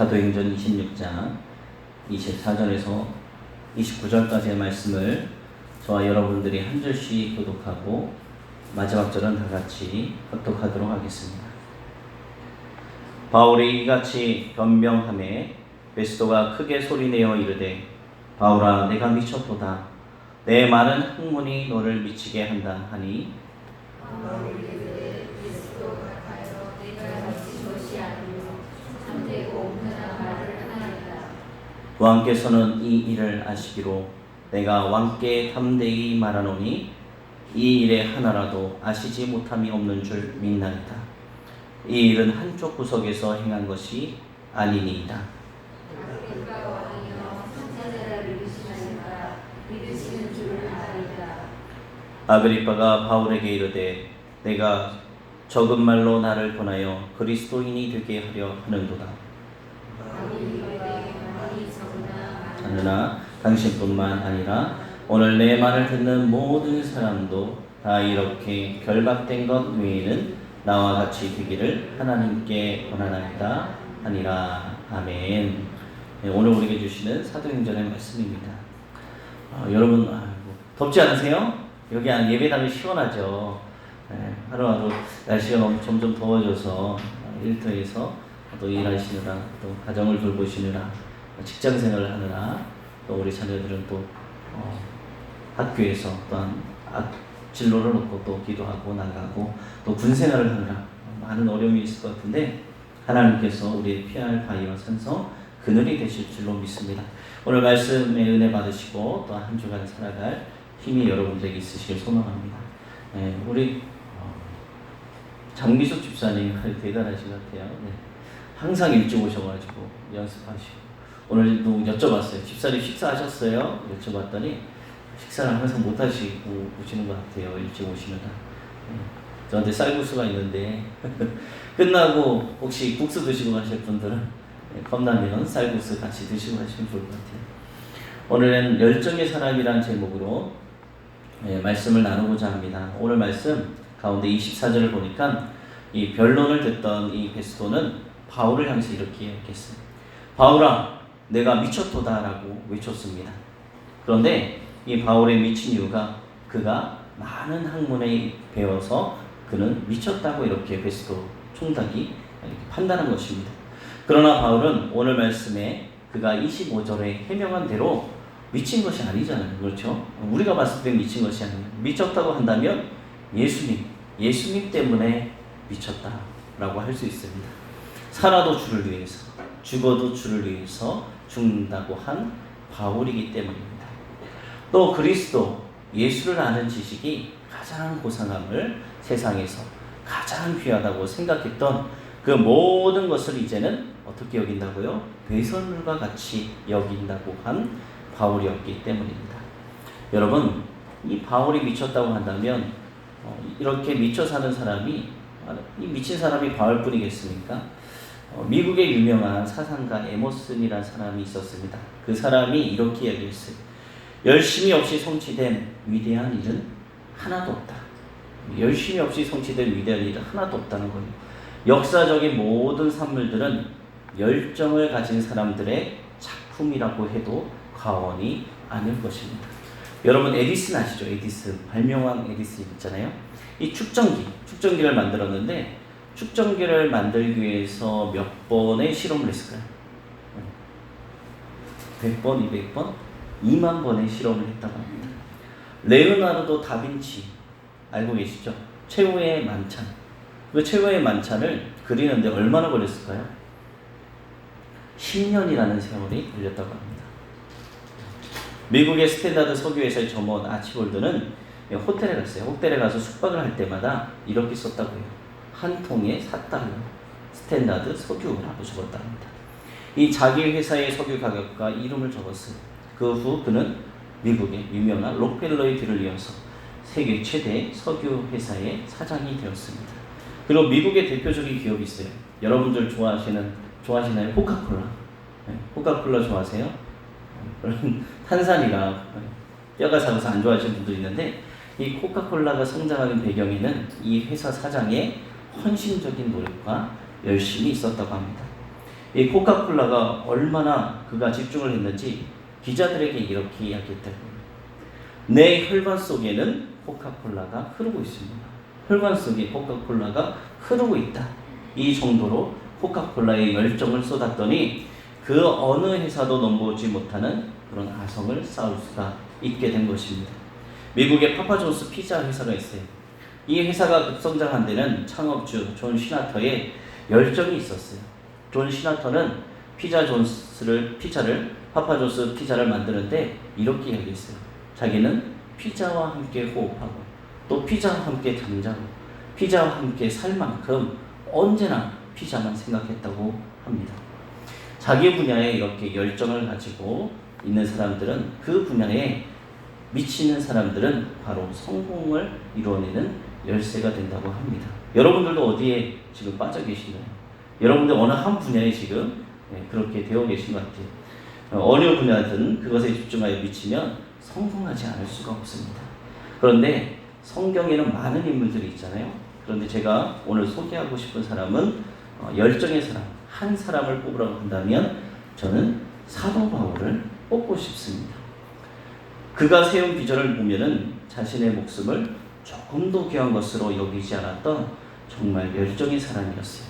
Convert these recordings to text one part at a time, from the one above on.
사도행전 26장 24절에서 29절까지의 말씀을 저와 여러분들이 한 절씩 교독하고 마지막 절은 다 같이 합독하도록 하겠습니다. 바울이 이같이 변명하매 베스도가 크게 소리내어 이르되 바울아 내가 미쳤도다. 내 많은 학문이 너를 미치게 한다 하니 왕께서는 이 일을 아시기로 내가 왕께 담대히 말하노니 이 일의 하나라도 아시지 못함이 없는 줄 믿나이다. 이 일은 한쪽 구석에서 행한 것이 아니니이다. 아그리빠가 바울에게 이르되 내가 적은 말로 나를 권하여 그리스도인이 되게 하려 하는도다. 하느나 당신뿐만 아니라 오늘 내 말을 듣는 모든 사람도 다 이렇게 결박된 것 외에는 나와 같이 되기를 하나님께 원하나이다 하니라. 아멘. 네, 오늘 우리에게 주시는 사도행전의 말씀입니다. 여러분 덥지 않으세요? 여기 예배당이 시원하죠. 네, 하루하루 날씨가 점점 더워져서 일터에서 또 일하시느라 또 가정을 돌보시느라 직장 생활을 하느라 또 우리 자녀들은 또 학교에서 또한 진로를 놓고 또 기도하고 나가고 또 군 생활을 하느라 많은 어려움이 있을 것 같은데 하나님께서 우리의 피할 바위와 산성 그늘이 되실 줄로 믿습니다. 오늘 말씀의 은혜 받으시고 또 한 주간 살아갈 힘이 여러분들에게 있으시길 소망합니다. 네, 우리 장미숙 집사님 대단하신 것 같아요. 네, 항상 일찍 오셔가지고 연습하시고 오늘도 여쭤봤어요. 집사님 식사하셨어요? 여쭤봤더니 식사를 항상 못 하시고 오시는 것 같아요. 일찍 오시느라. 저한테 쌀국수가 있는데 끝나고 혹시 국수 드시고 가실 분들은 컵라면, 쌀국수 같이 드시고 가시면 좋을 것 같아요. 오늘은 열정의 사람이란 제목으로 말씀을 나누고자 합니다. 오늘 말씀 가운데 24절을 보니까 이 변론을 듣던 이 베스도는 바울을 향해서 이렇게 얘기했어요. 바울아 내가 미쳤도다 라고 외쳤습니다. 그런데 이 바울의 미친 이유가 그가 많은 학문에 배워서 그는 미쳤다고 이렇게 베스도 총독이 이렇게 판단한 것입니다. 그러나 바울은 오늘 말씀에 그가 25절에 해명한 대로 미친 것이 아니잖아요. 그렇죠? 우리가 봤을 때 미친 것이 아니에요. 미쳤다고 한다면 예수님 때문에 미쳤다라고 할 수 있습니다. 살아도 주를 위해서 죽어도 주를 위해서 죽는다고 한 바울이기 때문입니다. 또 그리스도 예수를 아는 지식이 가장 고상함을 세상에서 가장 귀하다고 생각했던 그 모든 것을 이제는 어떻게 여긴다고요? 배설물과 같이 여긴다고 한 바울이었기 때문입니다. 여러분 이 바울이 미쳤다고 한다면 이렇게 미쳐 사는 사람이 이 미친 사람이 바울뿐이겠습니까? 미국의 유명한 사상가 에머슨이라는 사람이 있었습니다. 그 사람이 이렇게 이야기했어요. 열심히 없이 성취된 위대한 일은 하나도 없다. 열심히 없이 성취된 위대한 일은 하나도 없다는 거예요. 역사적인 모든 산물들은 열정을 가진 사람들의 작품이라고 해도 과언이 아닐 것입니다. 여러분 에디슨 아시죠? 에디슨 발명왕 에디슨 있잖아요. 이 축전기를 만들었는데 축전기를 만들기 위해서 몇 번의 실험을 했을까요? 100번, 200번, 2만 번의 실험을 했다고 합니다. 레오나르도 다빈치 알고 계시죠? 최후의 만찬. 그 최후의 만찬을 그리는데 얼마나 걸렸을까요? 10년이라는 세월이 걸렸다고 합니다. 미국의 스탠다드 석유회사의 점원 아치볼드는 호텔에 갔어요. 호텔에 가서 숙박을 할 때마다 이렇게 썼다고 해요. 한 통에 4달러 스탠다드 석유라고 적었다 합니다. 이 자기 회사의 석유 가격과 이름을 적었어요. 그 후 그는 미국의 유명한 록펠러의 뒤를 이어서 세계 최대 석유 회사의 사장이 되었습니다. 그리고 미국의 대표적인 기업이 있어요. 여러분들 좋아하시나요? 코카콜라. 코카콜라 좋아하세요? 탄산이라 뼈가 작아서 안 좋아하시는 분들이 있는데 이 코카콜라가 성장하는 배경에는 이 회사 사장의 헌신적인 노력과 열심이 있었다고 합니다. 이 코카콜라가 얼마나 그가 집중을 했는지 기자들에게 이렇게 이야기했다고 합니다. 내 혈관 속에는 코카콜라가 흐르고 있습니다. 혈관 속에 코카콜라가 흐르고 있다. 이 정도로 코카콜라에 열정을 쏟았더니 그 어느 회사도 넘보지 못하는 그런 아성을 쌓을 수가 있게 된 것입니다. 미국의 파파존스 피자 회사가 있어요. 이 회사가 급성장한 데는 창업주 존 시나터의 열정이 있었어요. 존 시나터는 피자를 파파존스 피자를 만드는데 이렇게 얘기했어요. 자기는 피자와 함께 호흡하고 또 피자와 함께 잠자고 피자와 함께 살 만큼 언제나 피자만 생각했다고 합니다. 자기 분야에 이렇게 열정을 가지고 있는 사람들은, 그 분야에 미치는 사람들은 바로 성공을 이루어내는 열쇠가 된다고 합니다. 여러분들도 어디에 지금 빠져 계시나요? 여러분들 어느 한 분야에 지금 그렇게 되어 계신 것 같아요. 어느 분야든 그것에 집중하여 미치면 성공하지 않을 수가 없습니다. 그런데 성경에는 많은 인물들이 있잖아요. 그런데 제가 오늘 소개하고 싶은 사람은 열정의 사람, 한 사람을 뽑으라고 한다면 저는 사도 바울을 뽑고 싶습니다. 그가 세운 비전을 보면은 자신의 목숨을 조금도 귀한 것으로 여기지 않았던 정말 열정의 사람이었어요.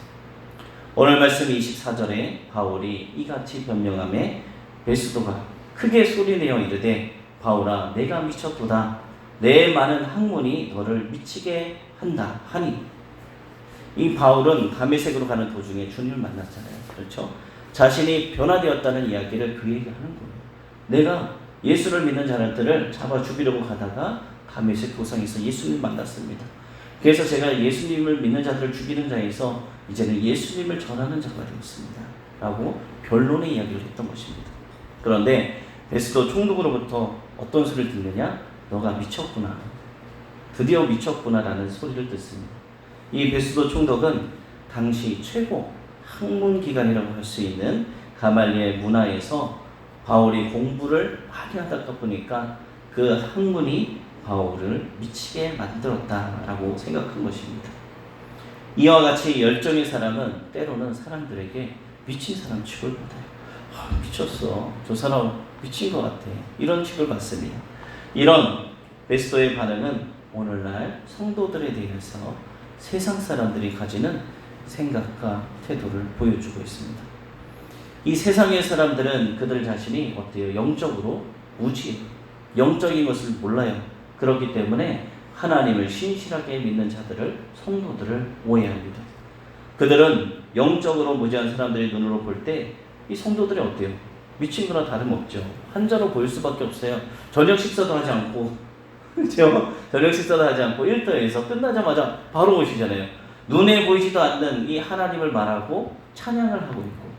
오늘 말씀 24절에 바울이 이같이 변명하며 베스도가 크게 소리내어 이르되 바울아 내가 미쳤도다. 내 많은 학문이 너를 미치게 한다 하니. 이 바울은 다메섹으로 가는 도중에 주님을 만났잖아요. 그렇죠? 자신이 변화되었다는 이야기를 그에게 하는 거예요. 내가 예수를 믿는 자들을 잡아 죽이려고 가다가 다메섹 도상에서 예수님을 만났습니다. 그래서 제가 예수님을 믿는 자들을 죽이는 자에서 이제는 예수님을 전하는 자가 되었습니다. 라고 변론의 이야기를 했던 것입니다. 그런데 베스도 총독으로부터 어떤 소리를 듣느냐? 너가 미쳤구나. 드디어 미쳤구나 라는 소리를 듣습니다. 이 베스도 총독은 당시 최고 학문기관이라고 할 수 있는 가말리엘 문화에서 바울이 공부를 많이 하다 보니까 그 학문이 바울을 미치게 만들었다라고 생각한 것입니다. 이와 같이 열정의 사람은 때로는 사람들에게 미친 사람 취급을 받아요. 미쳤어. 저 사람 미친 것 같아. 이런 취급을 받습니다. 이런 베스도의 반응은 오늘날 성도들에 대해서 세상 사람들이 가지는 생각과 태도를 보여주고 있습니다. 이 세상의 사람들은 그들 자신이 어때요? 영적으로 무지해요. 영적인 것을 몰라요. 그렇기 때문에 하나님을 신실하게 믿는 자들을, 성도들을 오해합니다. 그들은 영적으로 무지한 사람들의 눈으로 볼 때 이 성도들이 어때요? 미친 거나 다름없죠. 한자로 보일 수밖에 없어요. 저녁 식사도 하지 않고, 그렇죠? 저녁 식사도 하지 않고 일터에서 끝나자마자 바로 오시잖아요. 눈에 보이지도 않는 이 하나님을 말하고 찬양을 하고 있고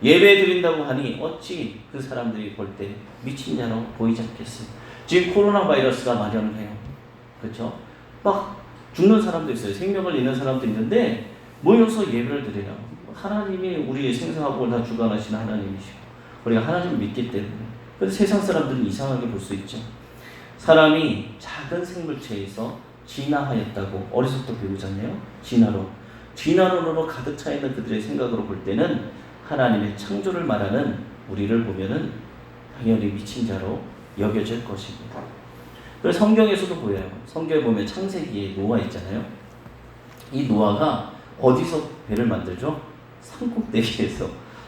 예배 드린다고 하니 어찌 그 사람들이 볼 때 미친 자로 보이지 않겠어요? 지금 코로나 바이러스가 만연을 해요. 그렇죠? 막 죽는 사람도 있어요. 생명을 잃는 사람도 있는데 모여서 예배를 드려요. 하나님이 우리의 생사하고 다 주관하시는 하나님이시고 우리가 하나님을 믿기 때문에. 그래서 세상 사람들은 이상하게 볼 수 있죠. 사람이 작은 생물체에서 진화하였다고 어렸을 때 배우잖아요. 진화론으로 가득 차 있는 그들의 생각으로 볼 때는 하나님의 창조를 말하는 우리를 보면은 당연히 미친 자로 여겨질 것입니다. 그래서 성경에서도 보여요. 성경에 보면 창세기에 노아 있잖아요. 이 노아가 어디서 배를 만들죠?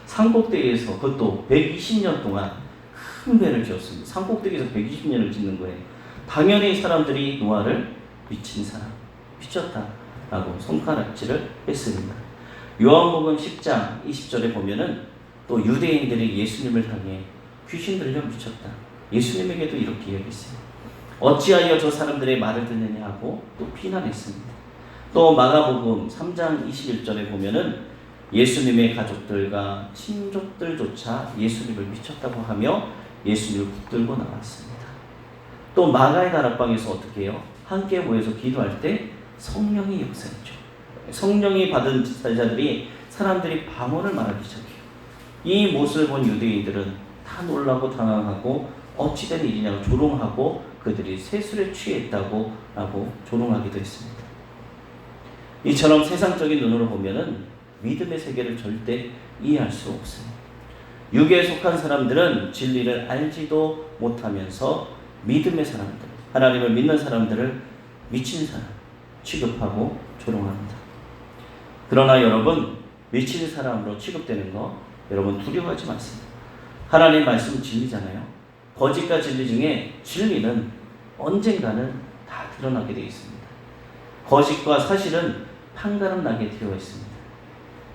산꼭대기에서 그것도 120년 동안 큰 배를 지었습니다. 산꼭대기에서 120년을 짓는 거예요. 당연히 사람들이 노아를 미친 사람, 미쳤다라고 손가락질을 했습니다. 요한복음 10장 20절에 보면은 또 유대인들이 예수님을 향해 귀신 들려 미쳤다. 예수님에게도 이렇게 얘기했어요. 어찌하여 저 사람들의 말을 듣느냐 하고 또 비난했습니다. 또 마가복음 3장 21절에 보면은 예수님의 가족들과 친족들조차 예수님을 미쳤다고 하며 예수님을 붙들고 나왔습니다. 또 마가의 다락방에서 어떻게 해요? 함께 모여서 기도할 때 성령이 역사했죠. 성령이 받은 자들이 사람들이 방언을 말하기 시작해요. 이 모습을 본 유대인들은 다 놀라고 당황하고 어찌된 일이냐고 조롱하고 그들이 세술에 취했다고 라고 조롱하기도 했습니다. 이처럼 세상적인 눈으로 보면은 믿음의 세계를 절대 이해할 수 없어요. 육에 속한 사람들은 진리를 알지도 못하면서 믿음의 사람들, 하나님을 믿는 사람들을 미친 사람 취급하고 조롱합니다. 그러나 여러분, 미친 사람으로 취급되는 거 여러분 두려워하지 마세요. 하나님 말씀은 진리잖아요. 거짓과 진리 중에 진리는 언젠가는 다 드러나게 되어 있습니다. 거짓과 사실은 판가름 나게 되어 있습니다.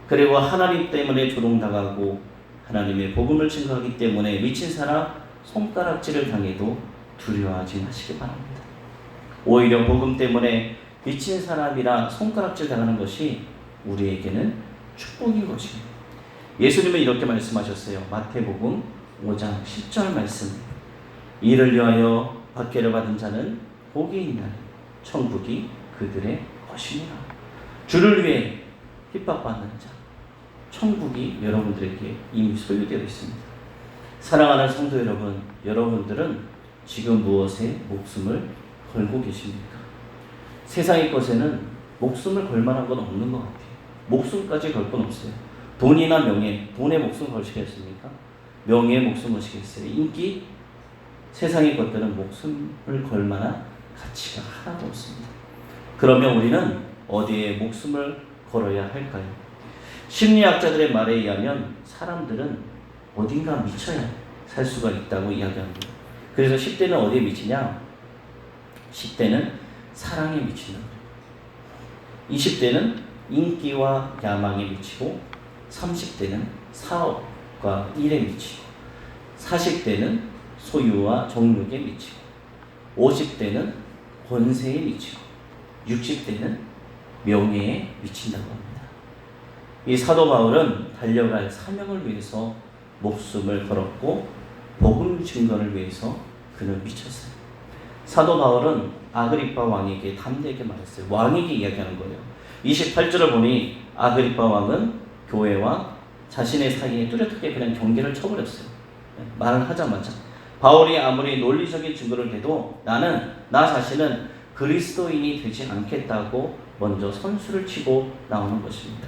그리고 하나님 때문에 조롱당하고 하나님의 복음을 증거하기 때문에 미친 사람 손가락질을 당해도 두려워하지 마시기 바랍니다. 오히려 복음 때문에 미친 사람이라 손가락질 당하는 것이 우리에게는 축복인 것입니다. 예수님은 이렇게 말씀하셨어요. 마태복음 5장 10절 말씀. 이를 위하여 박해를 받은 자는 복이 있나니 천국이 그들의 것이니라. 주를 위해 핍박받는 자, 천국이 여러분들에게 이미 소유되어 있습니다. 사랑하는 성도 여러분, 여러분들은 지금 무엇에 목숨을 걸고 계십니까? 세상의 것에는 목숨을 걸 만한 건 없는 것 같아요. 목숨까지 걸 건 없어요. 돈이나 명예, 돈에 목숨 걸시겠습니까? 명예에 목숨 걸시겠어요? 인기, 세상의 것들은 목숨을 걸 만한 가치가 하나도 없습니다. 그러면 우리는 어디에 목숨을 걸어야 할까요? 심리학자들의 말에 의하면 사람들은 어딘가 미쳐야 살 수가 있다고 이야기합니다. 그래서 10대는 어디에 미치냐? 10대는 사랑에 미친다. 20대는 인기와 야망에 미치고 30대는 사업과 일에 미치고 40대는 소유와 정욕에 미치고 50대는 권세에 미치고 60대는 명예에 미친다고 합니다. 이 사도 바울은 달려갈 사명을 위해서 목숨을 걸었고 복음 증거를 위해서 그는 미쳤어요. 사도 바울은 아그리파 왕에게 담대하게 말했어요. 왕에게 이야기하는 거예요. 28절을 보니 아그리파 왕은 교회와 자신의 사이에 뚜렷하게 그냥 경계를 쳐버렸어요. 말을 하자마자 바울이 아무리 논리적인 증거를 대도 나는 나 자신은 그리스도인이 되지 않겠다고 먼저 선수를 치고 나오는 것입니다.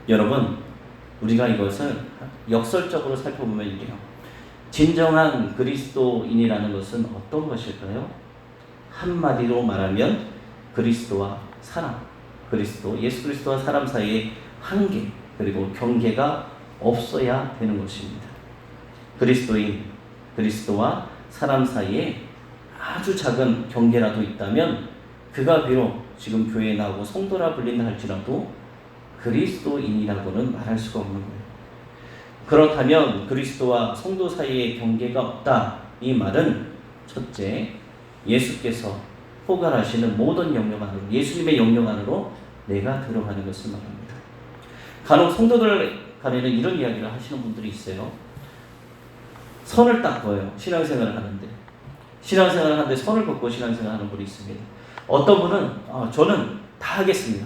여러분, 우리가 이것을 역설적으로 살펴보면 이래요. 진정한 그리스도인이라는 것은 어떤 것일까요? 한마디로 말하면 그리스도와 사람, 예수 그리스도와 사람 사이에 한계, 그리고 경계가 없어야 되는 것입니다. 그리스도인, 그리스도와 사람 사이에 아주 작은 경계라도 있다면 그가 비록 지금 교회에 나오고 성도라 불린다 할지라도 그리스도인이라고는 말할 수가 없는 거예요. 그렇다면 그리스도와 성도 사이에 경계가 없다. 이 말은 첫째, 예수께서 포괄하시는 모든 영역 안으로, 예수님의 영역 안으로 내가 들어가는 것을 말합니다. 간혹 성도들 간에는 이런 이야기를 하시는 분들이 있어요. 선을 딱 그어요. 신앙생활을 하는데. 신앙생활을 하는데 선을 긋고 신앙생활을 하는 분이 있습니다. 어떤 분은 저는 다 하겠습니다.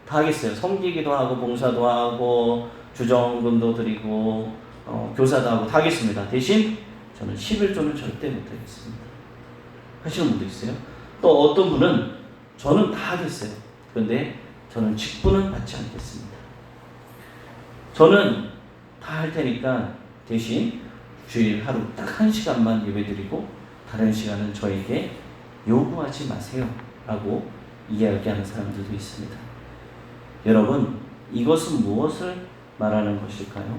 다 하겠어요. 섬기기도 하고 봉사도 하고 주정금도 드리고 교사도 하고 다 하겠습니다. 대신 저는 11조는 절대 못하겠습니다. 하시는 분도 있어요. 또 어떤 분은 저는 다 하겠어요. 그런데 저는 직분은 받지 않겠습니다. 저는 다 할 테니까 대신 주일 하루 딱 1시간만 예배드리고 다른 시간은 저에게 요구하지 마세요 라고 이야기하는 사람들도 있습니다. 여러분, 이것은 무엇을 말하는 것일까요?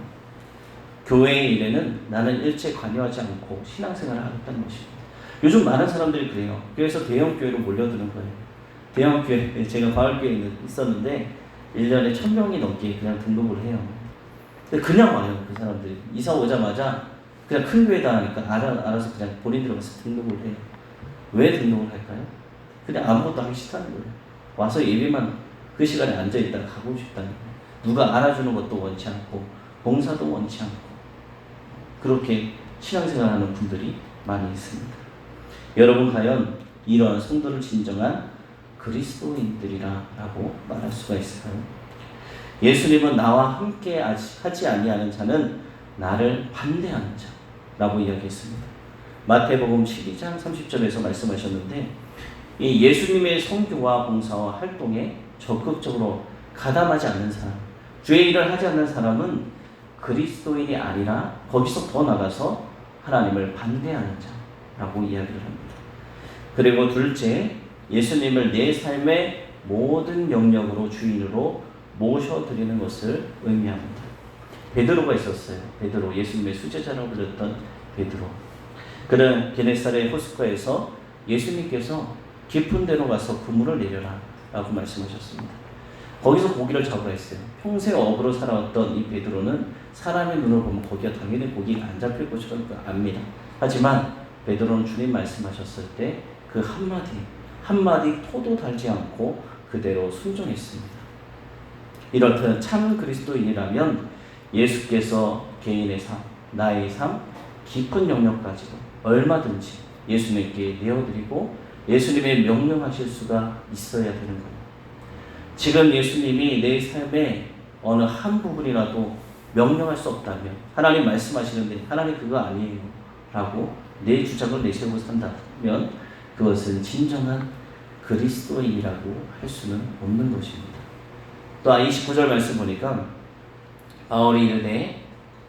교회의 일에는 나는 일체 관여하지 않고 신앙생활을 하겠다는 것입니다. 요즘 많은 사람들이 그래요. 그래서 대형교회로 몰려드는 거예요. 대형교회, 제가 과을교회에 있었는데 1년에 1000명이 넘게 그냥 등록을 해요. 그냥 와요. 그 사람들이 이사 오자마자 그냥 큰 교회다 하니까 알아서 그냥 본인들 와서 등록을 해요. 왜 등록을 할까요? 그냥 아무것도 하기 싫다는 거예요. 와서 예배만 그 시간에 앉아있다가 가고 싶다는 거예요. 누가 알아주는 것도 원치 않고 봉사도 원치 않고 그렇게 신앙생활하는 분들이 많이 있습니다. 여러분, 과연 이러한 성도를 진정한 그리스도인들이라고 말할 수가 있을까요? 예수님은 나와 함께 하지 아니하는 자는 나를 반대하는 자라고 이야기했습니다. 마태복음 12장 30절에서 말씀하셨는데 이 예수님의 선교와 봉사와 활동에 적극적으로 가담하지 않는 사람, 주의 일을 하지 않는 사람은 그리스도인이 아니라 거기서 더 나가서 하나님을 반대하는 자라고 이야기를 합니다. 그리고 둘째, 예수님을 내 삶의 모든 영역으로 주인으로 모셔드리는 것을 의미합니다. 베드로가 있었어요. 베드로, 예수님의 수제자라고 불렸던 베드로. 그는 게네사렛 호숫가에서 예수님께서 깊은 데로 가서 그물을 내려라 라고 말씀하셨습니다. 거기서 고기를 잡으라 했어요. 평생 어부로 살아왔던 이 베드로는 사람의 눈을 보면 거기가 당연히 고기가 안 잡힐 것이라고 압니다. 하지만 베드로는 주님 말씀하셨을 때 그 한마디 토도 달지 않고 그대로 순종했습니다. 이렇듯 참 그리스도인이라면 예수께서 개인의 삶, 나의 삶, 깊은 영역 가지고 얼마든지 예수님께 내어드리고 예수님의 명령하실 수가 있어야 되는 거예요. 지금 예수님이 내 삶의 어느 한 부분이라도 명령할 수 없다면, 하나님 말씀하시는데 하나님 그거 아니에요 라고 내 주장을 내세우고 산다면 그것은 진정한 그리스도인이라고 할 수는 없는 것입니다. 또 29절 말씀 보니까 바울이 이르되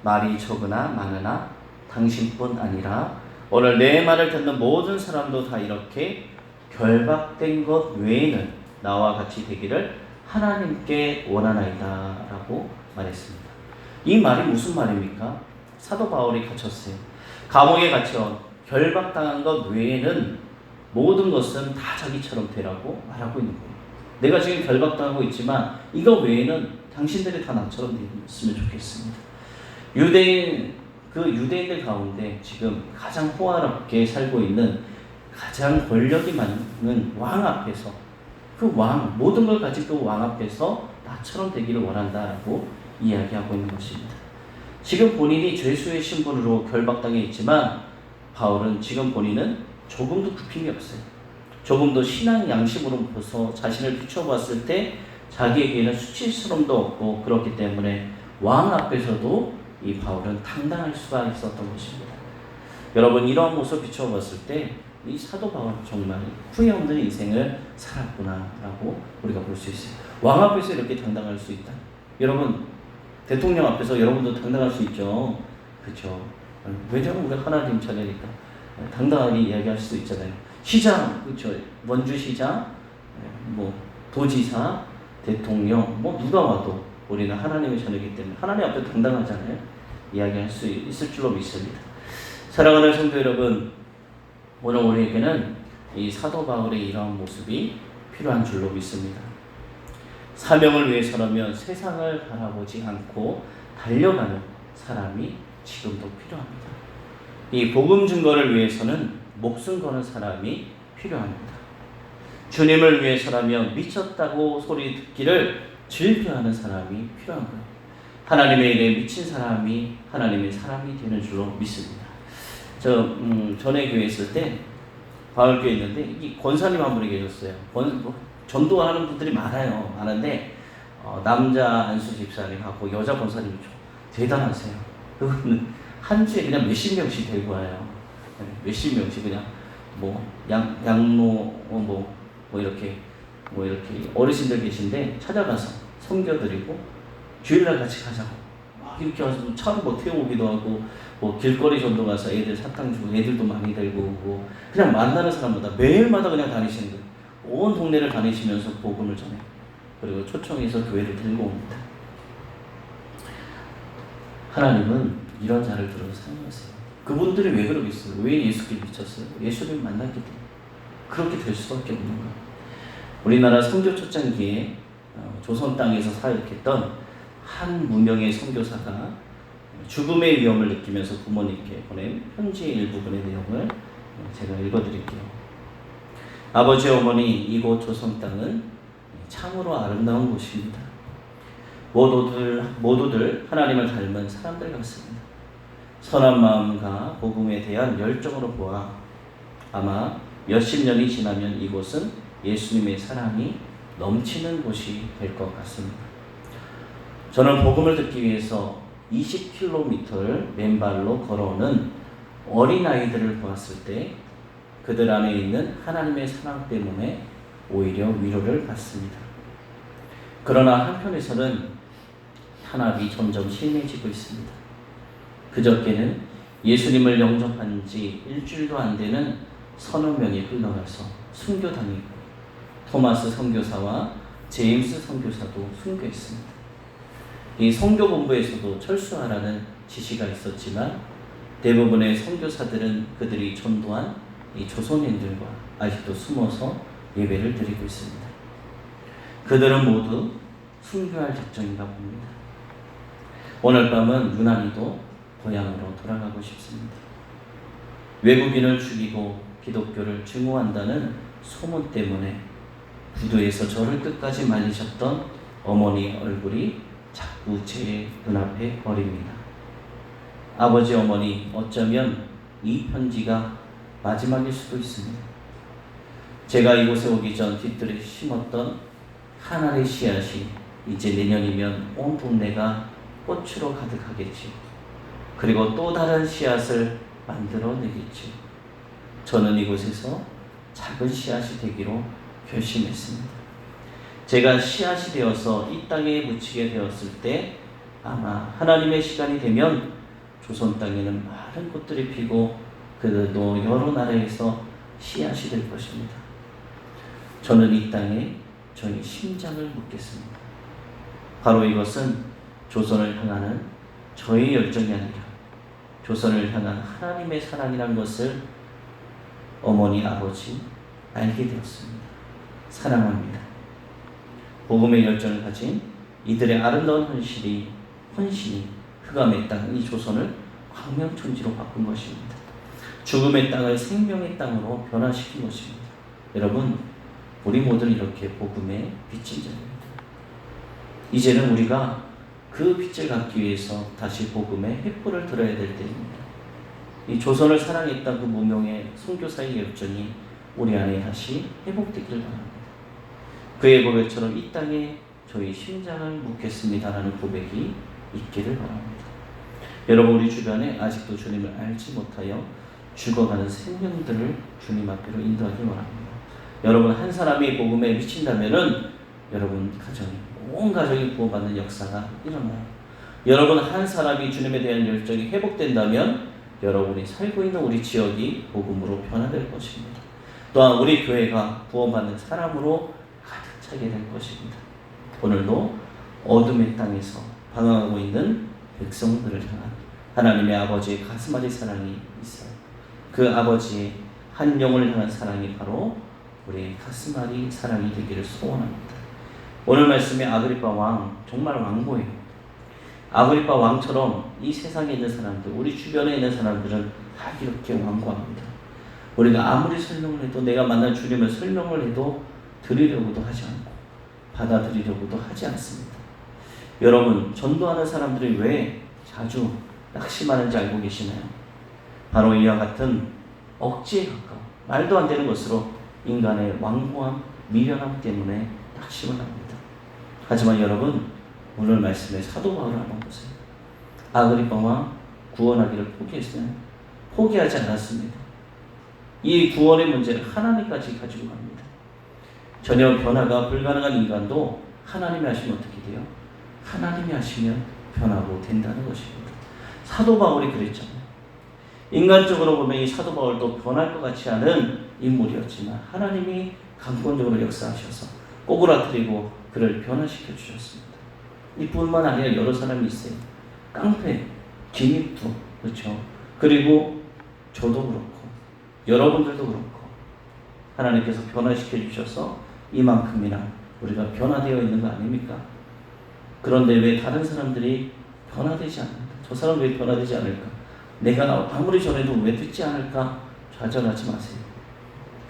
말이 적으나 많으나 당신뿐 아니라 오늘 내 말을 듣는 모든 사람도 다 이렇게 결박된 것 외에는 나와 같이 되기를 하나님께 원하나이다 라고 말했습니다. 이 말이 무슨 말입니까? 사도 바울이 갇혔어요. 감옥에 갇혀 결박당한 것 외에는 모든 것은 다 자기처럼 되라고 말하고 있는 거예요. 내가 지금 결박당하고 있지만 이거 외에는 당신들이 다 나처럼 됐으면 좋겠습니다. 유대인들 가운데 지금 가장 호화롭게 살고 있는 가장 권력이 많은 왕 앞에서 그 왕, 모든 걸 가진 그 왕 앞에서 나처럼 되기를 원한다라고 이야기하고 있는 것입니다. 지금 본인이 죄수의 신분으로 결박당해 있지만 바울은 지금 본인은 조금도 굽힘이 없어요. 조금도 신앙 양심으로부터 자신을 비춰봤을 때 자기에게는 수치스러움도 없고, 그렇기 때문에 왕 앞에서도 이 바울은 당당할 수가 있었던 것입니다. 여러분, 이러한 모습 비춰봤을 때 이 사도 바울 정말 후회 없는 인생을 살았구나라고 우리가 볼 수 있어요. 왕 앞에서 이렇게 당당할 수 있다. 여러분, 대통령 앞에서 여러분도 당당할 수 있죠. 그렇죠? 왜냐하면 우리 하나님 자녀니까 당당하게 이야기할 수 있잖아요. 시장, 그렇죠? 원주시장, 뭐 도지사, 대통령, 뭐 누가 와도 우리는 하나님의 자녀이기 때문에 하나님 앞에 당당하잖아요. 이야기할 수 있을 줄로 믿습니다. 사랑하는 성도 여러분, 오늘 우리에게는 이 사도 바울의 이러한 모습이 필요한 줄로 믿습니다. 사명을 위해서라면 세상을 바라보지 않고 달려가는 사람이 지금도 필요합니다. 이 복음 증거를 위해서는 목숨 거는 사람이 필요합니다. 주님을 위해서라면 미쳤다고 소리 듣기를 즐겨하는 사람이 필요한 거예요. 하나님의 일에 미친 사람이 하나님의 사람이 되는 줄로 믿습니다. 전에 교회 있을 때 바울교회 있는데 이 권사님 한 분이 계셨어요. 전도하는 분들이 많은데 남자 안수 집사님하고 여자 권사님이 대단하세요. 그분은 한 주에 그냥 몇십 명씩 데리고 와요. 몇십 명씩 그냥 양로 이렇게 어르신들 계신데 찾아가서 섬겨드리고 주일날 같이 가자고 막 이렇게 와서 차로 태워오기도 하고 길거리 전도 가서 애들 사탕 주고 애들도 많이 들고 오고 그냥 만나는 사람마다 매일마다 그냥 다니시는 거예요. 온 동네를 다니시면서 복음을 전해요. 그리고 초청해서 교회를 들고 옵니다. 하나님은 이런 자를 들어서 사용하세요. 그분들이 왜 그러겠어요? 왜 예수께 미쳤어요? 예수를 만났기 때문에 그렇게 될 수밖에 없는 거예요. 우리나라 선교 초창기에 조선 땅에서 사역했던 한 무명의 선교사가 죽음의 위험을 느끼면서 부모님께 보낸 편지의 일부분의 내용을 제가 읽어드릴게요. 아버지 어머니, 이곳 조선 땅은 참으로 아름다운 곳입니다. 모두들 하나님을 닮은 사람들 같습니다. 선한 마음과 복음에 대한 열정으로 보아 아마 몇십 년이 지나면 이곳은 예수님의 사랑이 넘치는 곳이 될 것 같습니다. 저는 복음을 듣기 위해서 20km를 맨발로 걸어오는 어린아이들을 보았을 때 그들 안에 있는 하나님의 사랑 때문에 오히려 위로를 받습니다. 그러나 한편에서는 탄압이 점점 심해지고 있습니다. 그저께는 예수님을 영접한 지 일주일도 안 되는 서너 명이 흘러가서 순교당했고 토마스 선교사와 제임스 선교사도 순교했습니다. 이 선교본부에서도 철수하라는 지시가 있었지만 대부분의 선교사들은 그들이 전도한 이 조선인들과 아직도 숨어서 예배를 드리고 있습니다. 그들은 모두 순교할 작정인가 봅니다. 오늘 밤은 유난히도 고향으로 돌아가고 싶습니다. 외국인을 죽이고 기독교를 증오한다는 소문 때문에 부두에서 저를 끝까지 말리셨던 어머니 얼굴이 자꾸 제 눈앞에 거립니다. 아버지 어머니, 어쩌면 이 편지가 마지막일 수도 있습니다. 제가 이곳에 오기 전 뒤뜰에 심었던 한 알의 씨앗이 이제 내년이면 온 동네가 꽃으로 가득하겠지요. 그리고 또 다른 씨앗을 만들어내겠지요. 저는 이곳에서 작은 씨앗이 되기로 결심했습니다. 제가 씨앗이 되어서 이 땅에 묻히게 되었을 때 아마 하나님의 시간이 되면 조선 땅에는 많은 꽃들이 피고 그들도 여러 나라에서 씨앗이 될 것입니다. 저는 이 땅에 저희 심장을 묻겠습니다. 바로 이것은 조선을 향하는 저의 열정이 아니라 조선을 향한 하나님의 사랑이란 것을 어머니, 아버지 알게 되었습니다. 사랑합니다. 복음의 열정을 가진 이들의 아름다운 헌신이 흑암의 땅, 이 조선을 광명천지로 바꾼 것입니다. 죽음의 땅을 생명의 땅으로 변화시킨 것입니다. 여러분, 우리 모두는 이렇게 복음의 빛인 자입니다. 이제는 우리가 그 빛을 갖기 위해서 다시 복음의 횃불을 들어야 될 때입니다. 이 조선을 사랑했던 그 무명의 선교사의 열정이 우리 안에 다시 회복되기를 바랍니다. 그의 고백처럼 이 땅에 저희 심장을 묻겠습니다라는 고백이 있기를 바랍니다. 여러분, 우리 주변에 아직도 주님을 알지 못하여 죽어가는 생명들을 주님 앞으로 인도하기 바랍니다. 여러분, 한 사람이 복음에 미친다면은 여러분 가정이, 온 가정이 구원받는 역사가 일어나요. 여러분 한 사람이 주님에 대한 열정이 회복된다면 여러분이 살고 있는 우리 지역이 복음으로 변화될 것입니다. 또한 우리 교회가 구원받는 사람으로 가득 차게 될 것입니다. 오늘도 어둠의 땅에서 방황하고 있는 백성들을 향한 하나님의 아버지의 가슴앓이 사랑이 있어요. 그 아버지의 한 영혼을 향한 사랑이 바로 우리의 가슴앓이 사랑이 되기를 소원합니다. 오늘 말씀에 아그리파 왕, 정말 왕고예요. 아그리파 왕처럼 이 세상에 있는 사람들, 우리 주변에 있는 사람들은 다 이렇게 왕고합니다. 우리가 아무리 설명을 해도, 내가 만난 주님을 설명을 해도 드리려고도 하지 않고 받아들이려고도 하지 않습니다. 여러분, 전도하는 사람들이 왜 자주 낙심하는지 알고 계시나요? 바로 이와 같은 억지에 가까운, 말도 안 되는 것으로 인간의 완고함, 미련함 때문에 낙심을 합니다. 하지만 여러분, 오늘 말씀에 사도 바울을 한번 보세요. 아그리파 왕 구원하기를 포기했어요. 포기하지 않았습니다. 이 구원의 문제를 하나님까지 가지고 갑니다. 전혀 변화가 불가능한 인간도 하나님이 하시면 어떻게 돼요? 하나님이 하시면 변하고 된다는 것입니다. 사도 바울이 그랬잖아요. 인간적으로 보면 이 사도 바울도 변할 것 같지 않은 인물이었지만 하나님이 강권적으로 역사하셔서 꼬꾸라뜨리고 그를 변화시켜 주셨습니다. 이뿐만 아니라 여러 사람이 있어요. 깡패, 김익두, 그렇죠? 그리고 저도 그렇고 여러분들도 그렇고 하나님께서 변화시켜 주셔서 이만큼이나 우리가 변화되어 있는 거 아닙니까? 그런데 왜 다른 사람들이 변화되지 않는다? 저 사람 왜 변화되지 않을까? 내가 아무리 전해도 왜 듣지 않을까? 좌절하지 마세요.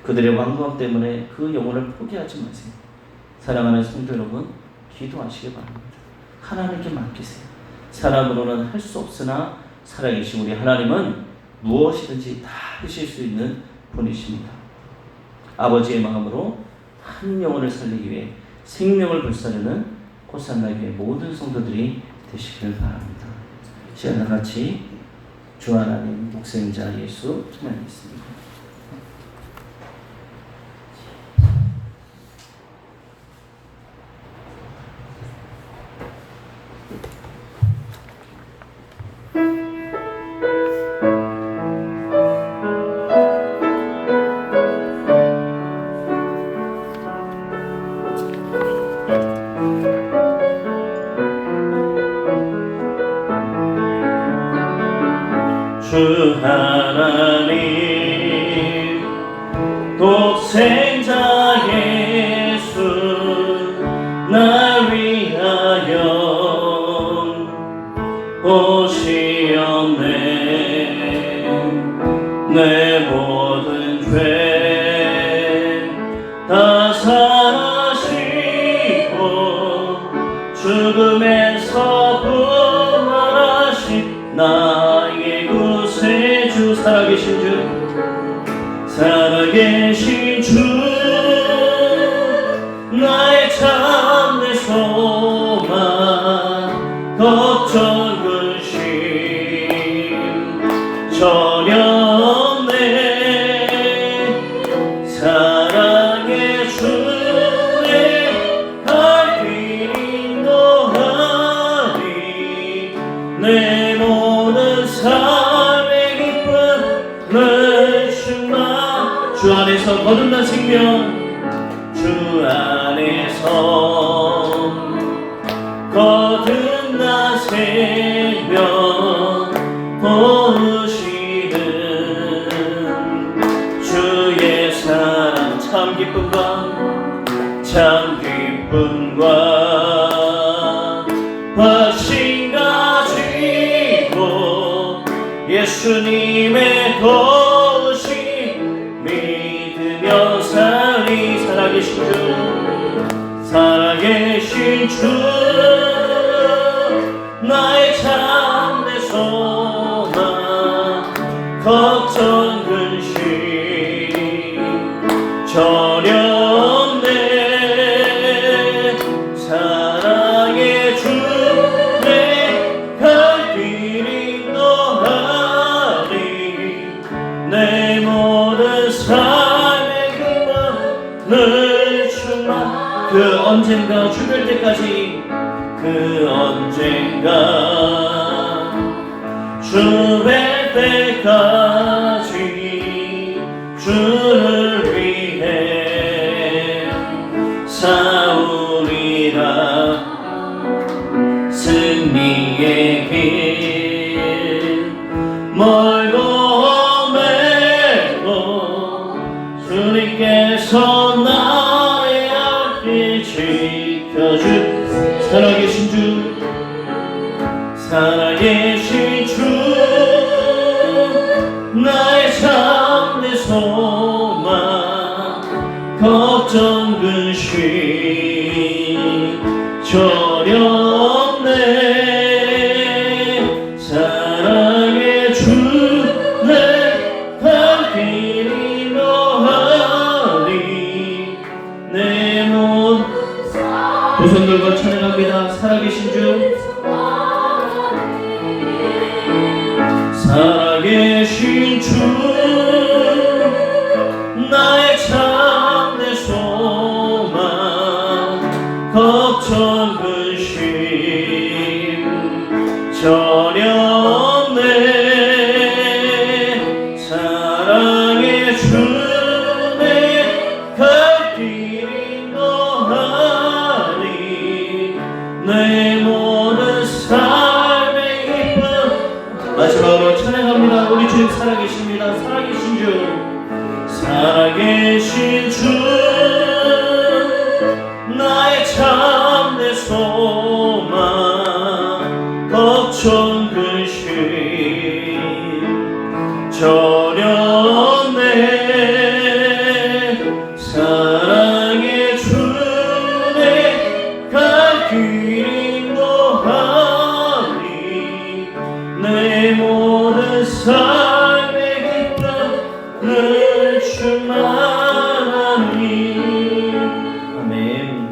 그들의 완고함 때문에 그 영혼을 포기하지 마세요. 사랑하는 성도 여러분, 기도하시기 바랍니다. 하나님께 맡기세요. 사람으로는 할 수 없으나 살아계신 우리 하나님은 무엇이든지 다 하실 수 있는 분이십니다. 아버지의 마음으로 한 영혼을 살리기 위해 생명을 불사르는 호산나 교회 모든 성도들이 되시기를 바랍니다. 시간 같이 주 하나님 독생자 예수 찬양하겠습니다. 하나님 독생자 예수 날 위하여 오시었네. 내 모든 죄 다 사시고 죽음에서 부활하신 나의 구세주 살아계신 주 나의 참된 소망 걱정 근심 전혀 없네. 사랑의 주내 갈 길 인도하리. 내 모든 삶의 기쁨을 충만 주 안에서 거듭난 생명 주 안에서 거듭난 생명 보시는 주의 사랑 참 기쁨과 확신 가지고 예수님의 도우심 믿으며 살리. 살아계신 주 나의 참된 소망 걱정 근심 전혀 없네. 사랑의 주 내 갈 길 인도하리. 내 모든 삶의 기쁨을 충만 그 언젠가 죽을 때까지 그 언젠가 죽을 때까지 주를 위해 싸우리라. 승리의 길 멀고 맵고 주님께서 나의 앞길 지켜주. 살아계신 주 나의 참된 소망 걱정 근심 전혀 없네. 사랑의 주 내 갈 길 인도하리. 내 모든 두 손 들고 찬양합니다. 살아계신 주 살아계신 주 나의 참된 소망 걱정 근심 전혀 없네. 사랑의 주 내 갈 길 인도하리. 내 모든 삶의 기쁨 마지막으로 찬양합니다. 우리 주님 살아계십니다. 살아계신 주 살아계신 주 나의 참된 소망 걱정 근심 전혀 없네. 사랑의 주 내 갈 길 인도하리. 내 모든 삶의 기쁨을 충만하니. 아멘.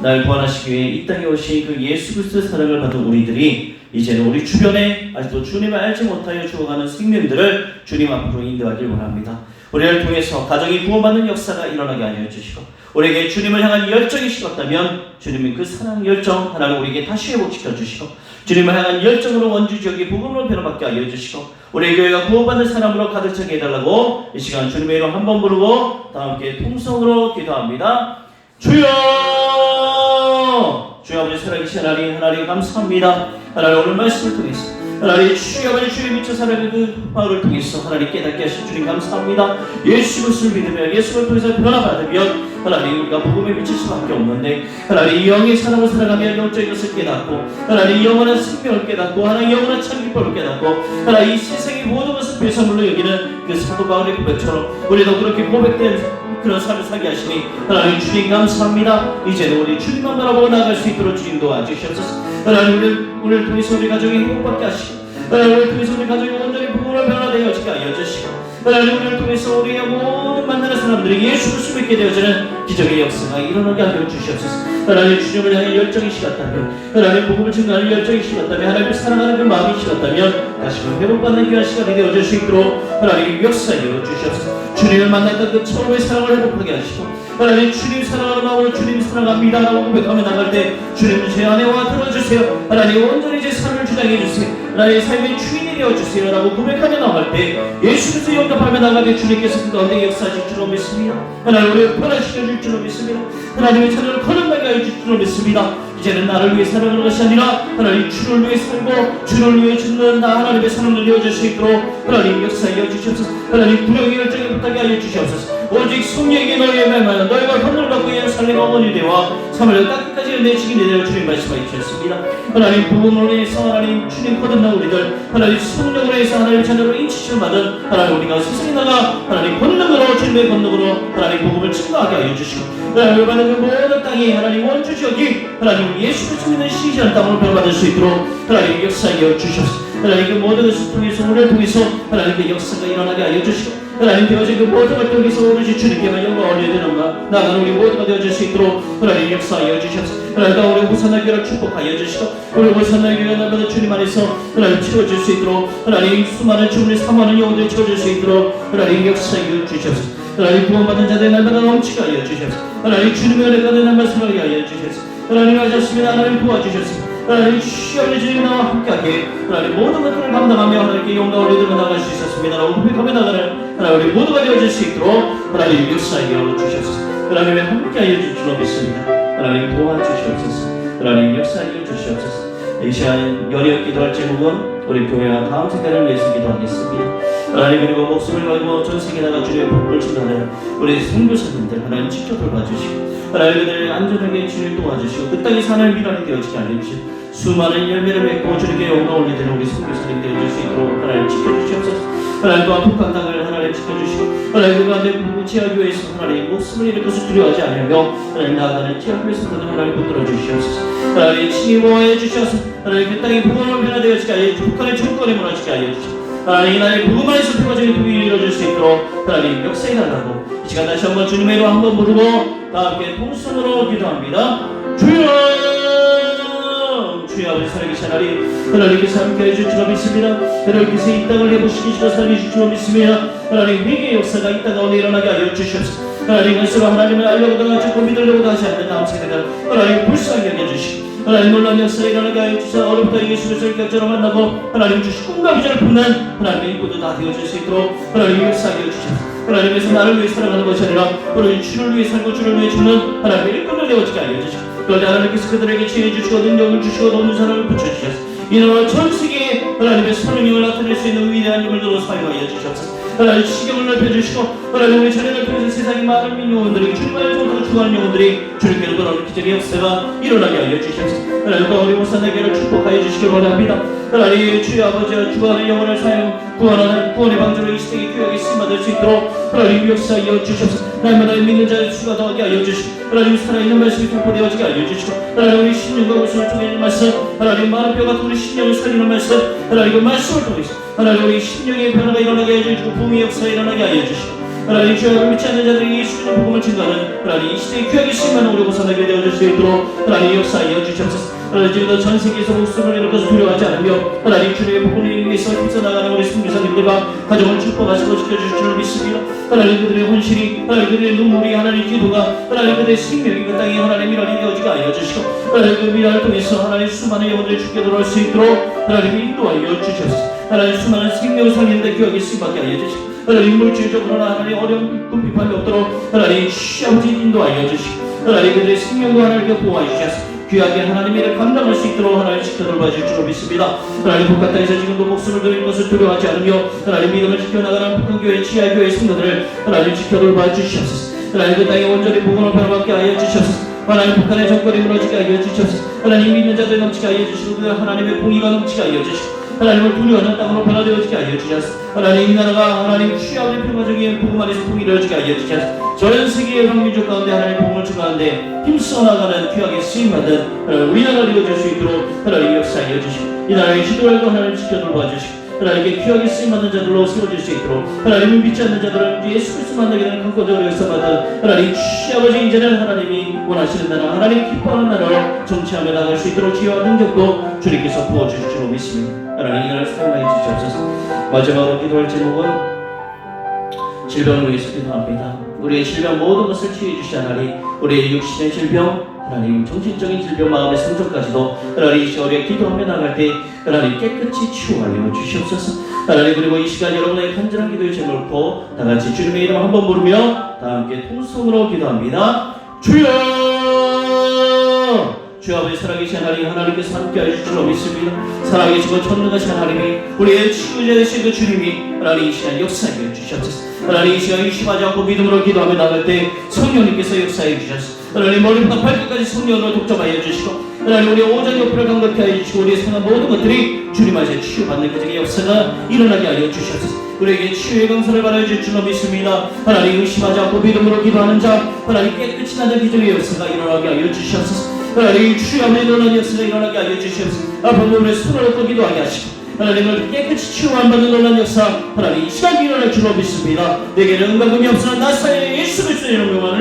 날 구원하시기 위해 이 땅에 오신 그 예수 그리스도의 사랑을 받은 우리들이 이제는 우리 주변에 아직도 주님을 알지 못하여 죽어가는 생명들을 주님 앞으로 인도하길 원합니다. 우리를 통해서 가정이 구원받는 역사가 일어나게 하여 주시고 우리에게 주님을 향한 열정이 식었다면 주님의 그 사랑 열정 하나를 우리에게 다시 회복시켜 주시고 주님을 향한 열정으로 원주지역의 복음으로 변화받게 하여 주시고 우리 교회가 구원받는 사람으로 가득 차게 해달라고 이 시간 주님의 이름 한번 부르고 다 함께 통성으로 기도합니다. 주여! 주여 아버지 살아계신 하나님 감사합니다. 하나님 오늘 말씀을 통해서 하나님 주여 아버지 주님 미쳐 살아가는 그 마을을 통해서 하나님 깨닫게 하신 주님 감사합니다. 예수 그리스도를 믿으며 예수를 통해서 변화받으면 하나님 우리가 복음에 미칠 수밖에 없는데 하나님 영의 사랑을 살아가며 영적인 것을 깨닫고 하나님 영원한 생명을 깨닫고 하나님 영원한 참 기쁨을 깨닫고 하나님 이 세상의 모든 것을 배설물로 여기는 그 사도 바울의 고백처럼 우리도 그렇게 고백된 그런 삶을 살게 하시니 하나님 주님 감사합니다. 이제는 우리 주님만 바라보고 나아갈 수 있도록 주님 도와주시옵소서. 하나님 오늘 통해서 우리 가정이 행복받게 하시고 하나님 오늘 통해서 우리 가정이 온전히 복음으로 변화되어지게 하여 주시고 하나님 오늘 통해서 우리의 모든 만나는 사람들이 예수 그리스도 믿게 되어지는 기적의 역사가 일어나게 하여 주시옵소서. 하나님 주님을 향해 열정이 식었다면 하나님 복음을 증거하는 열정이 식었다면 하나님을 사랑하는 그 마음이 식었다면 다시금 회복받는 귀한 시간이 되어질 수 있도록 하나님 역사하여 주시옵소서. 주님을 만났던 그 처음의 사랑을 회복하게 하시고 하나님 주님 사랑하는 마음으로 주님 사랑합니다 라고 고백하며 나갈 때 주님 제 안에 와 들어주세요. 하나님 온전히 제 삶을 주장해 주세요. 하나님 삶의 주인이 되어주세요 라고 고백하며 나갈 때 예수 그리스도 영접하며 나가게 주님께서 그 가운데 역사하실 줄로 믿습니다. 하나님 우리를 변화시켜줄 줄로 믿습니다. 하나님의 찬양을 거듭나게 하여 줄 줄로 믿습니다. 이제는 나를 위해 살아가는 것이 아니라 하나님 주를 위해 살고 주를 위해 죽는 나 하나님의 사람들 되어질 수 있도록 하나님 역사하여 주시옵소서. 하나님 구령의 열정에 붙게 하여 주시옵소서. 오직 성령에게 너희의 말만 너희가 선물을 받고 위하여 살리가 어머니 되와 3월 땅끝까지 내치기 내려 주님 말씀하여 주셨습니다. 하나님 복음으로 인해서 하나님 주님 거듭난 우리들 하나님 성령으로 인해서 하나님 자녀로 인치심을 받은 하나님 우리가 세상에 나가 하나님 권능으로 주님의 권능으로 하나님 복음을 증거하게 하여 주시고 하나님 받은 그 모든 땅이 하나님 원주 지역이 하나님 예수 그리스도 믿는 신실한 땅으로 변화받을 수 있도록 하나님 역사하여 주시옵소서. 하나님 그 모든 것을 통해서 오늘 통해서 하나님 그 역사가 일어나게 하여 주시고 하나님 되어진 그 모든 걸 통해서 오로지 주님께만 영광을 올려드리는가 나아가는 우리 모두가 되어질 수 있도록 하나님 역사하여 주시옵소서. 하나님 우리 호산나 교회를 축복하여 주시고 우리 호산나 교회가 날마다 주님 안에서 하나님 채워질 수 있도록 하나님 수많은 주님을 사모하는 영혼들이 채워질 수 있도록 하나님 역사하여 주시옵소서. 하나님 구원받은 자들 날마다 넘치게 하여 주시옵소서. 하나님 주님의 은혜가 내 날마다 살아가게 하여 주시옵소서. 하나님 하셨습니다. 하나님 도와주셨습니다. 하나님 시험의 주님 나와 함께하게 하나님 모든 것들을 감당하며 하나님께 영광을 올려드려 나갈 수 있었습니다 라고 고백하며 나가는 하나님 우리 모두가 되어질 수 있도록 하나님 역사하여 주시옵소서. 하나님의 함께하여 줄 줄로 믿습니다. 하나님 도와주시옵소서. 하나님 역사하여 주시옵소서. 이 시간 연이어 기도할 제목은 우리 교회와 다음 세대를 위해서 기도하겠습니다. 하나님 그리고 목숨을 걸고 전 세계 나가 주님의 복음을 전하는 우리 선교사님들 하나님 직접 돌봐주시고 하나님 그들을 안전하게 주님 도와주시고 그 땅에 사는 미랄이 되어지게 알려주시고 수많은 열매를 맺고 주님께 영광을 올리는 우리 선교사님 되어질 수 있도록 하나님 지켜주시옵소서. 하나님 또한 북한 땅을 하나님 지켜주시고 하나님 그 가운데 지하교회에서 하나님 목숨을 잃을 것을 두려워하지 않으며 하나님 나아가는 지하교회 성도들 하나님 붙들어 주시옵소서. 하나님 친히 보호해 주셔서 하나님 그 땅이 복음으로 변화되어지게 하여 주시고 북한의 정권에 무너지게 하여 주시고 하나님 나의 복음 안에서 평화적인 통일이 이루어질 수 있도록 하나님 역사해 달라고 이 시간 다시 한번 주님의 이름 한번 부르고 다 함께 통성으로 기도합니다. 주여 주여 아버지 살아계신 하나님께서 함께 해줄 줄로 믿습니다. 하나님께서 이 땅을 해보시기시고 살아계실 줄로 믿습니다. 하나님 위기의 역사가 이 땅 가운데 일어나게 하여 주시옵소서. 하나님 스스로 하나님을 알려고도 하지 믿으려고도 하지 않는 다음 세대들 하나님 불쌍히 여겨주시고 하나님 놀라운 역사가 일어나게 하여 주셔서 어렵다 예수 그리스도를 격전을 만나고 하나님 주신 꿈과 비전을 품는 하나님의 인구도 다 되어질 수 있도록 하나님 역사하여 주셔서 하나님께서 나를 위해 살아가는 것이 아니라 오로지 주를 위해 살고 주를 위해 죽는 하나님의 일꾼을 되어지게 알려 주시고 그런데 하나님께서 그들에게 지혜 주시고 능력을 주시고 돕는 사람을 붙여주셔서 이는 전 세계에 하나님의 선행을 나타낼 수 있는 위대한 힘을 들어 사용하여 주셨습니다. 하나님 시경을 넓혀주시고 하나님 우리 자녀를 통해서 세상의 많은 민영혼들이 주님 안에서 죽어가는 영혼들이 주님께로 돌아오는 기적의 역사가 일어나게 하여 주시옵소서. 하나님 또 우리 모산에게를 축복하여 주시길 원합니다. 하나님 주의 아버지와 죽어가는 영혼을 사용 구원하는 구원의 방주로 이 시대에 귀하게 쓰임받을 수 있도록 하나님 역사하여 주시옵소서. 날마다 믿는 자의 수가 더하게 알려 주시고 하나님 살아있는 말씀이 선포되어지게 알려 주시고 하나님 우리 신령과 웃음을 통해 말씀 하나님 마른 뼈 같은 우리 신령을 살리는 말씀 하나님 그 말씀을 통해서 하나님 우리 신령의 변화가 일어나게 해주시고 부흥의 역사가 일어나게 알려 주시고 하나님 주여 믿지 않는 자들이 예수님의 복음을 증거하는 하나님 이 시대에 귀하게 쓰임받는 우리 모산에게 되어질 수 있도록 하나님 역사하여 주시옵소서. 하나님 지금도 전 세계에서 목숨을 잃을 것을 두려워하지 않으며 하나님 주님의 복음을 위해서 힘써나가는 우리 선교사님들과 가정을 축복하시고 지켜주실 줄 믿습니다. 하나님 그들의 혼신이 하나님 그들의 눈물이 하나님 기도가 하나님 그들의 생명이 그 땅에 하나님 미랄이 되어지게 알려 주시고 하나님 그 미랄을 통해서 하나님 수많은 영혼들이 죽게 돌아올 수 있도록 하나님 인도하여 주셔서 하나님 수많은 생명을 살리는 데 귀하게 쓰임받게 알려 주시고 하나님 물질적으로나 하나님 어려운 비판이 없도록 하나님 아버지 인도하여 주시고 하나님 그들의 생명과 하나님께 보호하여 주셔서 귀하게 하나님의 일을 감당할 수 있도록 하나님 지켜돌봐 주실 줄로 믿습니다. 하나님 북한 땅에서 지금도 목숨을 드리는 것을 두려워하지 않으며 하나님 믿음을 지켜나가는 북한교회 지하교회 성도들을 하나님 지켜돌봐 주시옵소서. 하나님 그 땅에 온전히 복음을 바라받게 하여 주시옵소서. 하나님 북한의 정권이 무너지게 하여 주시옵소서. 하나님 믿는 자들 넘치게 하여 주시고 그 하나님의 공의가 넘치게 하여 주시고 하나님을 두려워하는 땅으로 변화되어지게 하여 주시옵소서. 하나님 이 나라가 하나님 주의 아버지 평화적인 복음 안에서 통일을 주게 하여 주시옵소서. 전 세계의 황민족 가운데 하나님 복음을 전하는데 힘써 나가는 귀하게 쓰임받은 우리나라를 이루어질 수 있도록 하나님 역사하여 주시고 이 나라의 지도력도 하나님 지켜돌봐 주시고 하나님께 귀하게 쓰임받는 자들로 세워질 수 있도록 하나님을 믿지 않는 자들은 예수 그리스도 만나게 되는 강권적으로 역사받은 하나님 주의 아버지 이제는 하나님이 원하시는 나라 하나님 기뻐하는 나라로 정치하며 나갈 수 있도록 지혜와 능력도 주님께서 부어주실 줄로 믿습니다. 하나님 이 나라를 사용하여 주시옵소서. 마지막으로 기도할 제목은 질병을 위해서 기도합니다. 우리의 질병 모든 것을 치유해 주시 하나님 우리의 육신의 질병 하나님 정신적인 질병 마음의 상처까지도 하나님 이 시간에 기도하며 나갈 때 하나님 깨끗이 치유하여 주시옵소서. 하나님 그리고 이 시간 여러분의 간절한 기도에 제놓고 다같이 주님의 이름 한번 부르며 다함께 통성으로 기도합니다. 주여 주 아버지 살아계신 하나님 하나님께서 함께하여 주실 줄로 믿습니다. 살아계시고 전능하신 하나님이 우리의 치유자 되신 그 주님이 하나님 이 시간 역사하여 주시옵소서. 하나님 이 시간 의심하지 않고 믿음으로 기도하며 나갈 때 성령님께서 역사해 주셨습니다. 하나님 머리부터 발끝까지 성령으로 독점하여 주시고 하나님 우리의 오전 옆으로 강력히 하여 주시고 우리의 생활 모든 것들이 주님 안에서 치유받는 기적의 역사가 일어나게 하여 주시옵소서. 우리에게 치유의 강선을 바라여 주실 줄로 믿습니다. 하나님 의심하지 않고 믿음으로 기도하는 자 하나님 깨끗이 나는 기적의 역사가 일어나게 하여 주시옵소서. 하나님 주의 아버지 놀라운 역사가 일어나게 하여 주시옵소서. 앞으로 우리의 손을 얻고 기도하게 하시고 하나님을 깨끗이 치유받는 놀라운 역사 하나님 이 시간 일어날 줄로 믿습니다. 내게는 응답이 없으나 나사의 예수 그리스도의 이름으로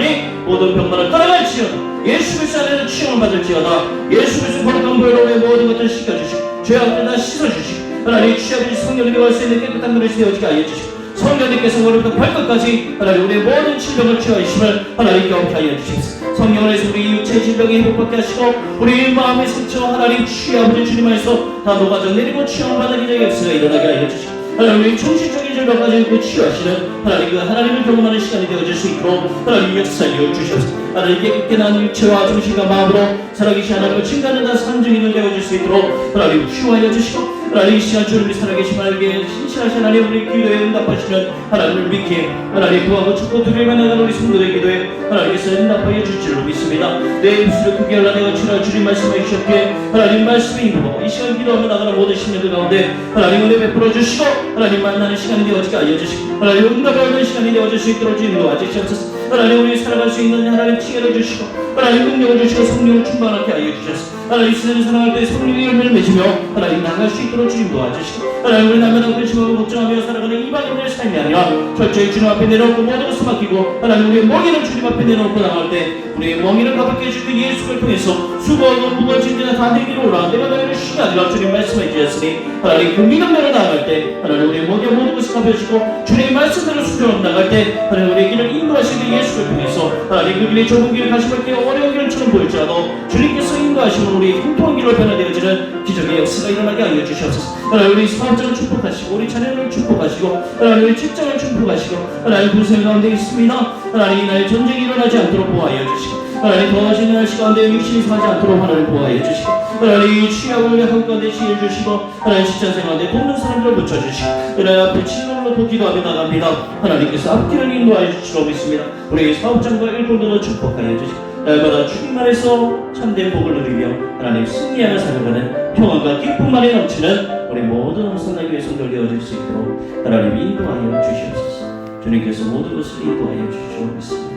모든 병만을 떠나갈지어다. 예수 그리스도 안에서 치유를 받을지어다. 예수 그리스도 거룩한 보혈로 우리의 모든 것들을 씻겨주시고 죄악을 다 씻어주시고 하나님 주의 아버지 성령님이 갈 수 있는 깨끗한 그릇이 되어지게 하여 주시고 성령님께서 머리부터 발끝까지 하나님 우리의 모든 질병을 치유하심을 하나님께 얻게 하여 주시옵소서. 성령을 해서 우리 육체 질병에 회복받게 하시고 우리 마음의 상처 하나님 주의 아버지 주님 안에서 다 녹아져 내리고 치유받는 기적의 역사가 일어나게 하여 주시고 하나님 우리 정신적인 질병까지 그 치유하시는 하나님 그 하나님을 경험하는 시간이 되어질 수 있도록 하나님 역사하여 주시옵소서. 하나님 깨끗게 난 육체와 정신과 마음으로 살아계신 하나님을 증거하는 산증인을 되어질 수 있도록 하나님 치유하여 주시고 하나님 이 시간 주님이 살아계신 하나님께 신실하신 하나님 우리 기도에 응답하시는 하나님을 믿기에 하나님 구하고 축복 드리며 나가는 우리 성도의 기도에 하나님께서 응답하여 주실 줄로 믿습니다. 내 입술을 크게 열라 내가 주라 주님 말씀해 주셨기에 하나님 말씀이 임하고 이 시간 기도하며 나가는 모든 심령들 가운데 하나님 은혜 베풀어 주시고 하나님 만나는 시간이 되어지게 하여 주시고 하나님 응답을 얻는 시간이 되어질 수 있도록 주님 도와주시옵소서. 하나님 우리 살아갈 수 있는 하나님 지혜를 주시고 하나님 능력을 주시고 성령을 충만하게 하여 주셔서 하나님 이 세상을 살아갈 때 성령의 열매를 맺으며 하나님 나갈 수 있도록 주님 도와주시고 하나님 우리 남편하고 근심하고 걱정하며 살아가는 이방인들의 삶이 아니라 철저히 주님 앞에 내려놓고 모든 것을 맡기고 하나님 우리의 멍에를 주님 앞에 내려놓고 나갈 때 우리의 멍에를 가볍게 해주는 예수를 통해서 수고하고 무거워진 자는 다 내기로 오라 내가 너희를 쉬게 하리라 주님 말씀해 주셨으니 하나님 그 믿음대로 나아갈 때 하나님 우리의 멍에 모든 것을 가벼워지고 주님의 말씀대로 순종하고 나갈 때 하나님 우리의 길을 인도하시는 예수를 통해서 하나님 그 길이 좁은 길을 가시면 때 어려운 길처럼 보일지라도 주님께서 인도하시면 우리 형통한 길로 변화되어지는 기적의 역사가 일어나게 하여 주시옵소서. 하나님 우리 사업자를 축복하시고 우리 자녀를 축복하시고 하나님 우리 직장을 축복하시고 하나님 군생 가운데 있습니다. 하나님 나의 전쟁이 일어나지 않도록 보호하여 주시고 하나님 더워지는 날씨 가운데 육신이 상하지 않도록 하나님 보호하여 주시고 하나님 취약을 위해 한 가운데 지혜 주시고 하나님 직장생 가운데 돕는 사람들을 붙여주시고 하나님 앞에 진로로 돕기도하며 나갑니다. 하나님께서 앞길을 인도하여 주시고 있습니다. 우리의 사업장과 일꾼들도 축복하여 주시고 날마다 주님 안에서 참된 복을 누리며 하나님 승리하며 살아가는 평안과 기쁨만이 넘치는 우리 모든 험산나교회 성도들 되어질 수 있도록 하나님 인도하여 주시옵소서. 주님께서 모든 것을 인도하여 주시옵소서.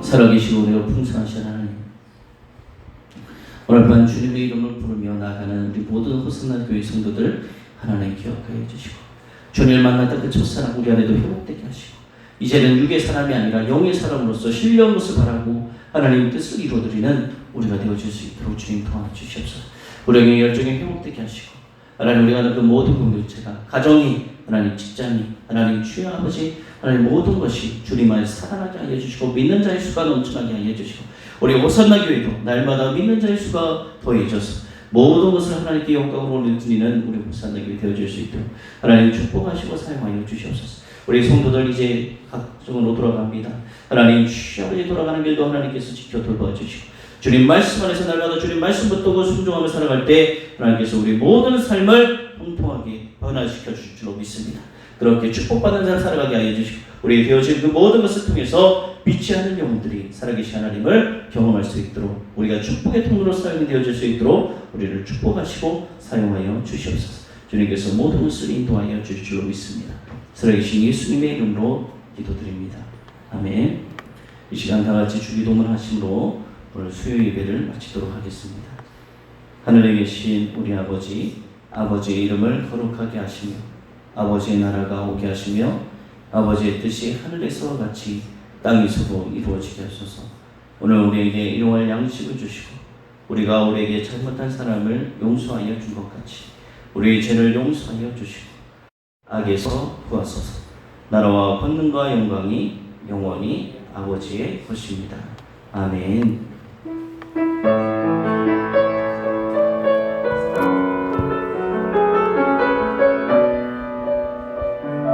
살아계시고 우리가 풍성하신 하나님 오늘 밤 주님의 이름을 부르며 나가는 우리 모든 험산나 교회 성도들 하나님 기억하여 주시고 주님을 만났던 그 첫사랑 우리 안에도 회복되게 하시고 이제는 육의 사람이 아니라 영의 사람으로서 신령한 것을 바라고 하나님 뜻을 이루어드리는 우리가 되어줄 수 있도록 주님 도와주시옵소서. 우리에게 열정이 회복되게 하시고 하나님 우리가 하는 그 모든 공동체가 가정이 하나님 직장이 하나님 주의 아버지 하나님 모든 것이 주님 안에서 살아나게 하여 주시고 믿는 자의 수가 넘쳐나게 하여 주시고 우리 호산나 교회도 날마다 믿는 자의 수가 더해져서 모든 것을 하나님께 영광으로 드리는 우리 호산나 교회 되어줄 수 있도록 하나님 축복하시고 사용하여 주시옵소서. 우리 성도들 이제 각종으로 돌아갑니다. 하나님 주여 아버지 돌아가는 길도 하나님께서 지켜 돌봐주시고 주님 말씀 안에서 날마다 주님 말씀 붙들고 순종하며 살아갈 때 하나님께서 우리 모든 삶을 통통하게 변화시켜 주실 줄로 믿습니다. 그렇게 축복받은 삶 살아가게 하여 주시고 우리의 되어진 그 모든 것을 통해서 빛이 하는 영혼들이 살아계신 하나님을 경험할 수 있도록 우리가 축복의 통로로 사용이 되어질 수 있도록 우리를 축복하시고 사용하여 주시옵소서. 주님께서 모든 것을 인도하여 주실 줄로 믿습니다. 살아계신 예수님의 이름으로 기도드립니다. 아멘. 이 시간 다같이 주기도문 하심으로 오늘 수요 예배를 마치도록 하겠습니다. 하늘에 계신 우리 아버지, 아버지의 이름을 거룩하게 하시며 아버지의 나라가 오게 하시며 아버지의 뜻이 하늘에서와 같이 땅에서도 이루어지게 하소서. 오늘 우리에게 일용할 양식을 주시고 우리가 우리에게 잘못한 사람을 용서하여 준 것 같이 우리의 죄를 용서하여 주시고 악에서 구하소서. 나라와 권능과 영광이 영원히 아버지의 것입니다. 아멘.